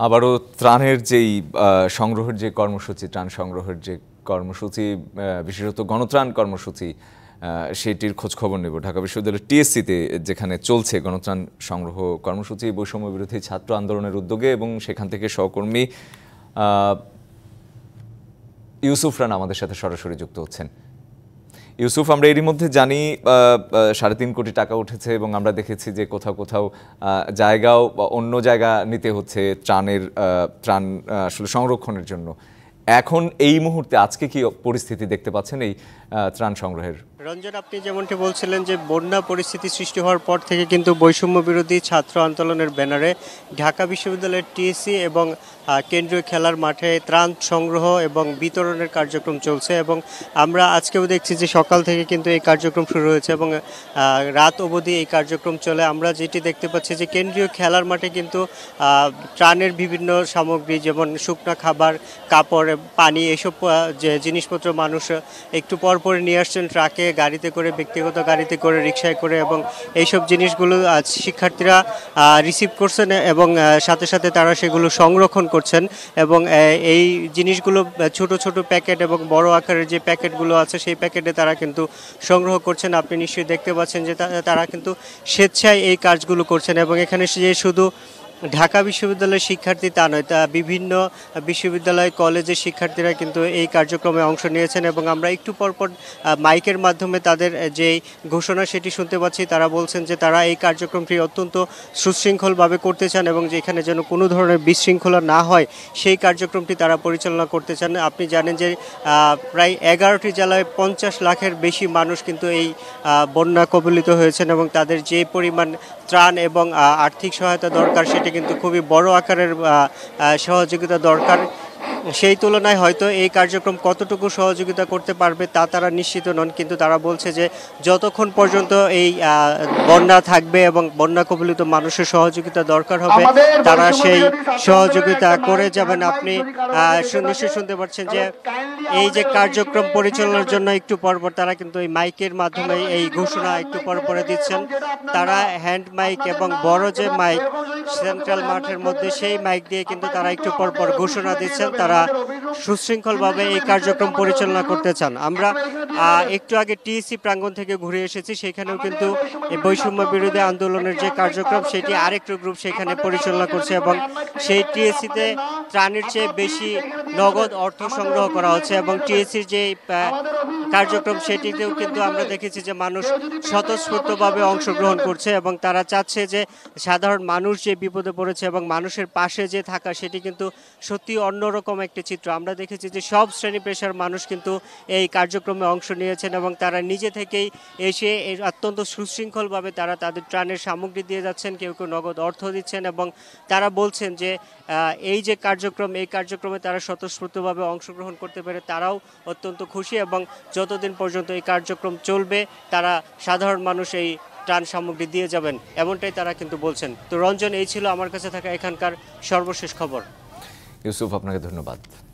আবারও ত্রাণের যেই সংগ্রহের যে কর্মসূচি, ত্রাণ সংগ্রহের যে কর্মসূচি, বিশেষত গণত্রাণ কর্মসূচি, সেটির খোঁজ খবর নেব। ঢাকা বিশ্ববিদ্যালয়ের টিএসসিতে যেখানে চলছে গণত্রাণ সংগ্রহ কর্মসূচি বৈষম্য বিরোধী ছাত্র আন্দোলনের উদ্যোগে, এবং সেখান থেকে সহকর্মী ইউসুফ রানা আমাদের সাথে সরাসরি যুক্ত হচ্ছেন। ইউসুফ, আমরা এরই মধ্যে জানি 3.5 কোটি টাকা উঠেছে, এবং আমরা দেখেছি যে কোথাও কোথাও জায়গাও অন্য জায়গা নিতে হচ্ছে ত্রাণ আসলে সংরক্ষণের জন্য। এখন এই মুহূর্তে আজকে কি পরিস্থিতি দেখতে পাচ্ছেন এই ত্রাণ সংগ্রহের? রঞ্জন, আপনি যেমনটি বলছিলেন যে বন্যা পরিস্থিতি সৃষ্টি হওয়ার পর থেকে কিন্তু বৈষম্য বিরোধী ছাত্র আন্দোলনের ব্যানারে ঢাকা বিশ্ববিদ্যালয়ের টিএসসি এবং কেন্দ্রীয় খেলার মাঠে ত্রাণ সংগ্রহ এবং বিতরণের কার্যক্রম চলছে, এবং আমরা আজকেও দেখছি যে সকাল থেকে কিন্তু এই কার্যক্রম শুরু হয়েছে এবং রাত অবধি এই কার্যক্রম চলে। আমরা যেটি দেখতে পাচ্ছি যে কেন্দ্রীয় খেলার মাঠে কিন্তু ত্রাণের বিভিন্ন সামগ্রী, যেমন শুকনা খাবার, কাপড়, পানি, এসব যে জিনিসপত্র মানুষ একটু পর পরে নিয়ে আসছেন ট্রাকে, গাড়িতে করে, ব্যক্তিগত গাড়িতে করে, রিকশায় করে, এবং এইসব জিনিসগুলো শিক্ষার্থীরা রিসিভ করছেন এবং সাথে সাথে তারা সেগুলো সংরক্ষণ করছেন। এবং এই জিনিসগুলো ছোট ছোট প্যাকেট এবং বড় আকারের যে প্যাকেটগুলো আছে সেই প্যাকেটে তারা কিন্তু সংগ্রহ করছেন। আপনি নিশ্চয়ই দেখতে পাচ্ছেন যে তারা কিন্তু স্বেচ্ছায় এই কাজগুলো করছেন, এবং এখানে যে শুধু ঢাকা বিশ্ববিদ্যালয়ের শিক্ষার্থী তা নয়, তা বিভিন্ন বিশ্ববিদ্যালয়, কলেজের শিক্ষার্থীরা কিন্তু এই কার্যক্রমে অংশ নিয়েছেন। এবং আমরা একটু পরপর মাইকের মাধ্যমে তাদের যে ঘোষণা সেটি শুনতে পাচ্ছি। তারা বলছেন যে তারা এই কার্যক্রমটি অত্যন্ত সুশৃঙ্খলভাবে করতে চান, এবং যেখানে যেন কোনো ধরনের বিশৃঙ্খলা না হয় সেই কার্যক্রমটি তারা পরিচালনা করতে চান। আপনি জানেন যে প্রায় 11টি জেলায় 50 লাখের বেশি মানুষ কিন্তু এই বন্যা কবলিত হয়েছেন, এবং তাদের যে পরিমাণ ত্রাণ এবং আর্থিক সহায়তা দরকার সেটি কিন্তু খুবই বড় আকারের সহযোগিতা দরকার। সেই তুলনায় হয়তো এই কার্যক্রম কতটুকু সহযোগিতা করতে পারবে তা তারা নিশ্চিত নন, কিন্তু তারা বলছে যে যতক্ষণ পর্যন্ত এই বন্যা থাকবে এবং বন্যা কবলিত মানুষের সহযোগিতা দরকার হবে তারা সেই সহযোগিতা করে যাবেন। আপনি নিশ্চয়ই শুনতে পাচ্ছেন যে এই যে কার্যক্রম পরিচালনার জন্য একটু পরপর তারা কিন্তু এই মাইকের মাধ্যমে এই ঘোষণা একটু পরে দিচ্ছেন। তারা হ্যান্ড মাইক এবং বড় যে মাইক সেন্ট্রাল মাঠের মধ্যে, সেই মাইক দিয়ে কিন্তু তারা একটু পরপর ঘোষণা দিচ্ছেন। তারা সুশৃঙ্খলভাবে এই কার্যক্রম পরিচালনা করতে চান। আমরা একটু আগে টিএসসি প্রাঙ্গণ থেকে ঘুরে এসেছি, সেখানেও কিন্তু এই বৈষম্য বিরোধী আন্দোলনের যে কার্যক্রম সেটি আরেকটু গ্রুপ সেখানে পরিচালনা করছে, এবং সেই টিএসসিতে ত্রাণের চেয়ে বেশি নগদ অর্থ সংগ্রহ করা হচ্ছে। এবং টিএসসির যে কার্যক্রম সেটিতেও কিন্তু আমরা দেখেছি যে মানুষ স্বতঃস্ফূর্তভাবে অংশগ্রহণ করছে, এবং তারা চাচ্ছে যে সাধারণ মানুষ যে বিপদে পড়েছে এবং মানুষের পাশে যে থাকা সেটি কিন্তু সত্যি অন্যরকম একটি চিত্র। আমরা দেখেছি যে সব শ্রেণী পেশার মানুষ কিন্তু এই কার্যক্রমে অংশ নিয়েছেন, এবং তারা নিজে থেকেই এসে অত্যন্ত সুশৃঙ্খলভাবে তারা তাদের ত্রাণের সামগ্রী দিয়ে যাচ্ছেন, কেউ কেউ নগদ অর্থ দিচ্ছেন, এবং তারা বলছেন যে এই যে কার্যক্রম, এই কার্যক্রমে তারা স্বতঃস্ফূর্তভাবে অংশগ্রহণ করতে পেরে তারাও অত্যন্ত খুশি, এবং যতদিন পর্যন্ত এই কার্যক্রম চলবে তারা সাধারণ মানুষ এই ত্রাণ সামগ্রী দিয়ে যাবেন, এমনটাই তারা কিন্তু বলছেন। তো রঞ্জন, এই ছিল আমার কাছে থাকা এখানকার সর্বশেষ খবর। ইউসুফ, আপনাকে ধন্যবাদ।